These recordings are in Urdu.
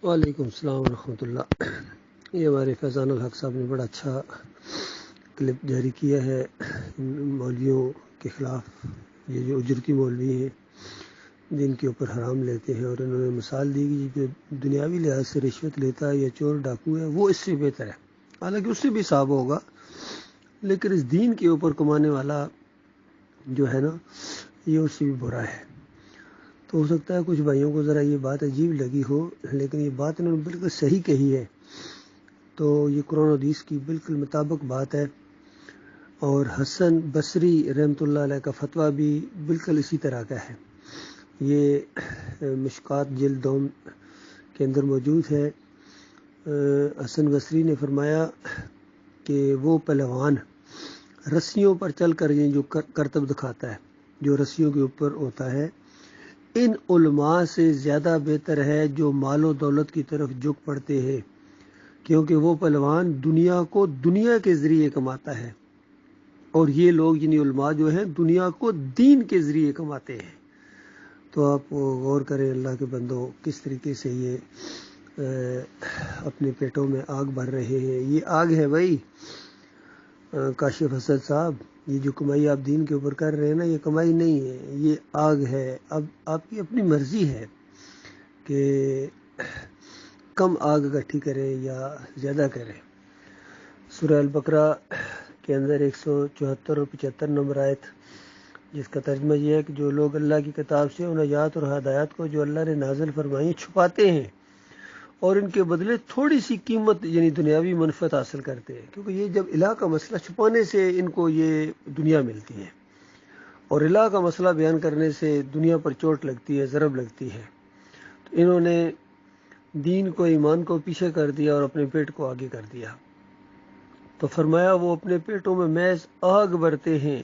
وعلیکم السلام ورحمۃ اللہ۔ یہ ہمارے فیضان الحق صاحب نے بڑا اچھا کلپ جاری کیا ہے مولویوں کے خلاف۔ یہ جو اجرتی مولوی ہیں جن کے اوپر حرام لیتے ہیں، اور انہوں نے مثال دی کہ جو دنیاوی لحاظ سے رشوت لیتا ہے یا چور ڈاکو ہے وہ اس سے بہتر ہے، حالانکہ اس سے بھی حساب ہوگا، لیکن اس دین کے اوپر کمانے والا جو ہے نا یہ اس سے بھی برا ہے۔ تو ہو سکتا ہے کچھ بھائیوں کو ذرا یہ بات عجیب لگی ہو، لیکن یہ بات انہوں نے بالکل صحیح کہی ہے۔ تو یہ قرآن و حدیث کی بالکل مطابق بات ہے، اور حسن بصری رحمۃ اللہ علیہ کا فتویٰ بھی بالکل اسی طرح کا ہے۔ یہ مشکات جلد دوم کے اندر موجود ہے۔ حسن بصری نے فرمایا کہ وہ پہلوان رسیوں پر چل کر جو کرتب دکھاتا ہے، جو رسیوں کے اوپر ہوتا ہے، ان علماء سے زیادہ بہتر ہے جو مال و دولت کی طرف جھک پڑتے ہیں، کیونکہ وہ پہلوان دنیا کو دنیا کے ذریعے کماتا ہے، اور یہ لوگ یعنی علماء جو ہیں دنیا کو دین کے ذریعے کماتے ہیں۔ تو آپ غور کریں اللہ کے بندو، کس طریقے سے یہ اپنے پیٹوں میں آگ بھر رہے ہیں۔ یہ آگ ہے بھائی کاشف حسد صاحب، یہ جو کمائی آپ دین کے اوپر کر رہے ہیں نا، یہ کمائی نہیں ہے، یہ آگ ہے۔ اب آپ کی اپنی مرضی ہے کہ کم آگ اکٹھی کریں یا زیادہ کریں۔ سورہ البقرہ کے اندر 174 اور 75 نمبر آیت، جس کا ترجمہ یہ ہے کہ جو لوگ اللہ کی کتاب سے ان آیات اور ہدایات کو جو اللہ نے نازل فرمائی چھپاتے ہیں اور ان کے بدلے تھوڑی سی قیمت یعنی دنیاوی منفعت حاصل کرتے ہیں، کیونکہ یہ جب الہ کا مسئلہ چھپانے سے ان کو یہ دنیا ملتی ہے، اور الہ کا مسئلہ بیان کرنے سے دنیا پر چوٹ لگتی ہے، ضرب لگتی ہے۔ تو انہوں نے دین کو، ایمان کو پیچھے کر دیا اور اپنے پیٹ کو آگے کر دیا۔ تو فرمایا وہ اپنے پیٹوں میں محض آگ بھرتے ہیں،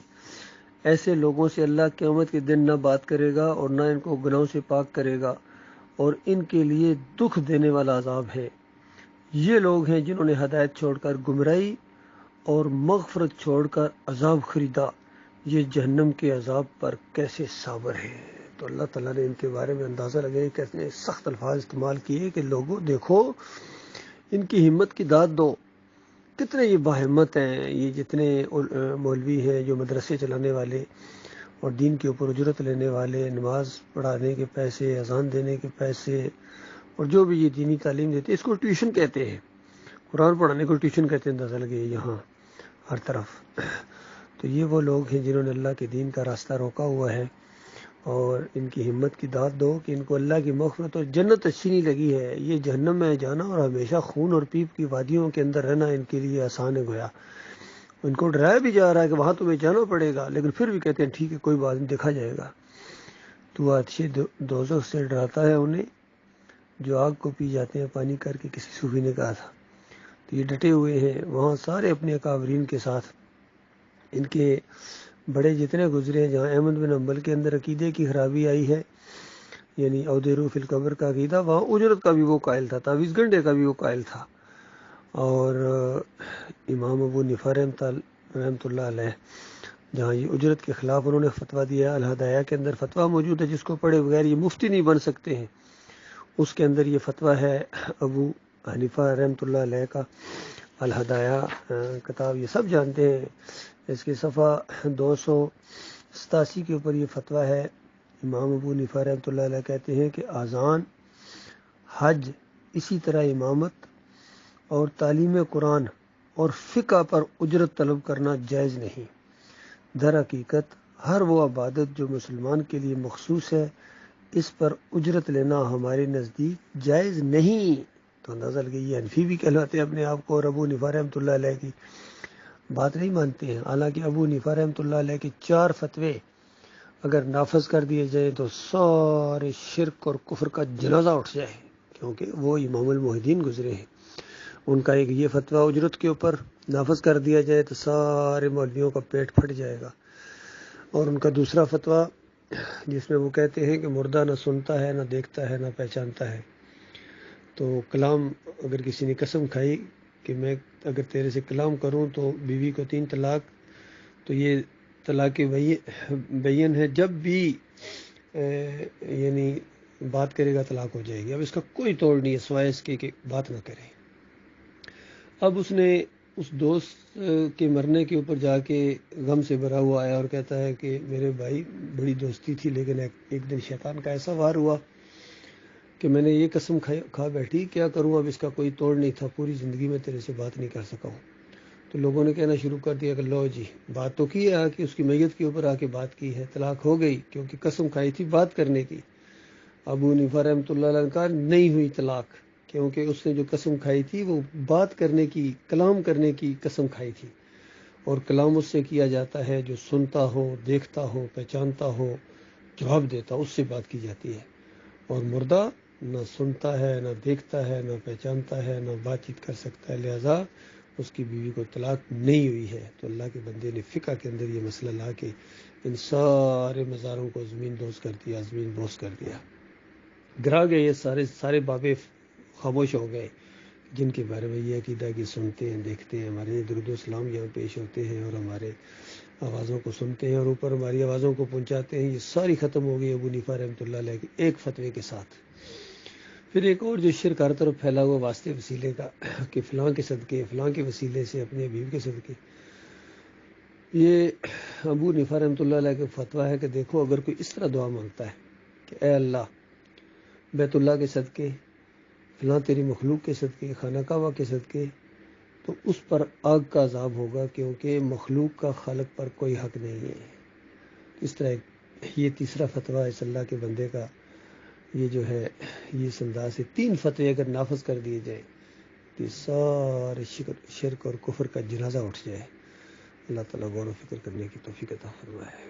ایسے لوگوں سے اللہ قیامت کے دن نہ بات کرے گا اور نہ ان کو گناہوں سے پاک کرے گا، اور ان کے لیے دکھ دینے والا عذاب ہے۔ یہ لوگ ہیں جنہوں نے ہدایت چھوڑ کر گمراہی اور مغفرت چھوڑ کر عذاب خریدا، یہ جہنم کے عذاب پر کیسے صابر ہیں۔ تو اللہ تعالیٰ نے ان کے بارے میں اندازہ لگائے، کتنے سخت الفاظ استعمال کیے کہ لوگوں دیکھو ان کی ہمت کی داد دو، کتنے یہ باہمت ہیں، یہ جتنے مولوی ہیں جو مدرسے چلانے والے اور دین کے اوپر اجرت لینے والے، نماز پڑھانے کے پیسے، اذان دینے کے پیسے، اور جو بھی یہ دینی تعلیم دیتے، اس کو ٹیوشن کہتے ہیں، قرآن پڑھانے کو ٹیوشن کہتے ہیں، اندازہ لگے یہاں ہر طرف۔ تو یہ وہ لوگ ہیں جنہوں نے اللہ کے دین کا راستہ روکا ہوا ہے، اور ان کی ہمت کی داد دو کہ ان کو اللہ کی مغفرت اور جنت اچھی نہیں لگی ہے، یہ جہنم میں جانا اور ہمیشہ خون اور پیپ کی وادیوں کے اندر رہنا ان کے لیے آسان ہے گویا۔ ان کو ڈرایا بھی جا رہا ہے کہ وہاں تمہیں جانا پڑے گا، لیکن پھر بھی کہتے ہیں ٹھیک ہے کوئی بات نہیں، دیکھا جائے گا۔ تو آتش دوزخ سے ڈراتا ہے انہیں جو آگ کو پی جاتے ہیں پانی کر کے، کسی صوفی نے کہا تھا۔ تو یہ ڈٹے ہوئے ہیں وہاں سارے اپنے اکابرین کے ساتھ، ان کے بڑے جتنے گزرے ہیں، جہاں احمد بن حنبل کے اندر عقیدے کی خرابی آئی ہے، یعنی اودیرو فی القبر کا عقیدہ، وہاں اجرت کا بھی وہ قائل تھا، تعویذ گنڈے کا بھی وہ قائل تھا۔ اور امام ابو حنیفہ رحمۃ اللہ علیہ، جہاں یہ اجرت کے خلاف انہوں نے فتویٰ دیا، الہدایہ کے اندر فتویٰ موجود ہے جس کو پڑھے بغیر یہ مفتی نہیں بن سکتے ہیں، اس کے اندر یہ فتویٰ ہے ابو حنیفہ رحمۃ اللہ علیہ کا، الہدایہ کتاب یہ سب جانتے ہیں، اس کے صفحہ 287 کے اوپر یہ فتویٰ ہے۔ امام ابو حنیفہ رحمۃ اللہ علیہ کہتے ہیں کہ اذان، حج، اسی طرح امامت اور تعلیم قرآن اور فقہ پر اجرت طلب کرنا جائز نہیں۔ در حقیقت ہر وہ عبادت جو مسلمان کے لیے مخصوص ہے، اس پر اجرت لینا ہمارے نزدیک جائز نہیں۔ تو اندازہ لگے یہ حنفی بھی کہلاتے ہیں اپنے آپ کو، اور ابو حنیفہ رحمۃ اللہ علیہ کی بات نہیں مانتے ہیں، حالانکہ ابو حنیفہ رحمۃ اللہ علیہ کے 4 فتوے اگر نافذ کر دیے جائیں تو سارے شرک اور کفر کا جنازہ اٹھ جائے، کیونکہ وہ امام الموحدین گزرے ہیں۔ ان کا ایک یہ فتویٰ اجرت کے اوپر نافذ کر دیا جائے تو سارے مولویوں کا پیٹ پھٹ جائے گا، اور ان کا دوسرا فتویٰ جس میں وہ کہتے ہیں کہ مردہ نہ سنتا ہے، نہ دیکھتا ہے، نہ پہچانتا ہے۔ تو کلام، اگر کسی نے قسم کھائی کہ میں اگر تیرے سے کلام کروں تو بیوی کو 3 طلاق، تو یہ طلاق بین ہے، جب بھی یعنی بات کرے گا طلاق ہو جائے گی. اب اس کا کوئی توڑ نہیں ہے سوائے اس کے کہ بات نہ کرے. اب اس نے اس دوست کے مرنے کے اوپر جا کے غم سے بھرا ہوا آیا اور کہتا ہے کہ میرے بھائی بڑی دوستی تھی، لیکن ایک دن شیطان کا ایسا وار ہوا کہ میں نے یہ قسم کھا بیٹھی، کیا کروں، اب اس کا کوئی توڑ نہیں تھا، پوری زندگی میں تیرے سے بات نہیں کر سکا ہوں. تو لوگوں نے کہنا شروع کر دیا کہ لو جی بات تو کی ہے، کہ اس کی میت کے اوپر آ کے بات کی ہے، طلاق ہو گئی کیونکہ قسم کھائی تھی بات کرنے کی. ابو حنیفہ رحمۃ اللہ علیہ کا نہیں ہوئی طلاق، کیونکہ اس نے جو قسم کھائی تھی وہ بات کرنے کی، کلام کرنے کی قسم کھائی تھی. اور کلام اس سے کیا جاتا ہے جو سنتا ہو، دیکھتا ہو، پہچانتا ہو، جواب دیتا ہو، اس سے بات کی جاتی ہے. اور مردہ نہ سنتا ہے، نہ دیکھتا ہے، نہ پہچانتا ہے، نہ بات چیت کر سکتا ہے، لہذا اس کی بیوی کو طلاق نہیں ہوئی ہے. تو اللہ کے بندے نے فقہ کے اندر یہ مسئلہ لا کے ان سارے مزاروں کو زمین دوز کر دیا، زمین بوس کر دیا، گرا گئے. یہ سارے بابے خاموش ہو گئے جن کے بارے میں یہ عقیدہ کہ سنتے ہیں، دیکھتے ہیں، ہمارے درود و سلام یہاں پیش ہوتے ہیں اور ہمارے آوازوں کو سنتے ہیں اور اوپر ہماری آوازوں کو پہنچاتے ہیں، یہ ساری ختم ہو گئی ابو حنیفہ رحمۃ اللہ علیہ کے ایک فتوے کے ساتھ. پھر ایک اور جو شرک ہر طرف پھیلا ہوا واسطے وسیلے کا کہ فلاں کے صدقے، فلاں کے وسیلے سے اپنے حبیب کے صدقے. یہ ابو حنیفہ رحمۃ اللہ علیہ کا فتویٰ ہے کہ دیکھو اگر کوئی اس طرح دعا مانگتا ہے کہ اے اللہ بیت اللہ کے صدقے، فلاں تیری مخلوق کے صدقے، خانہ کعبہ کے صدقے، تو اس پر آگ کا عذاب ہوگا کیونکہ مخلوق کا خالق پر کوئی حق نہیں ہے. اس طرح یہ تیسرا فتویٰ اس اللہ کے بندے کا یہ جو ہے یہ اس انداز سے 3 فتوے اگر نافذ کر دیے جائیں تو سارے شرک اور کفر کا جنازہ اٹھ جائے. اللہ تعالیٰ غور و فکر کرنے کی توفیق عطا فرمائے.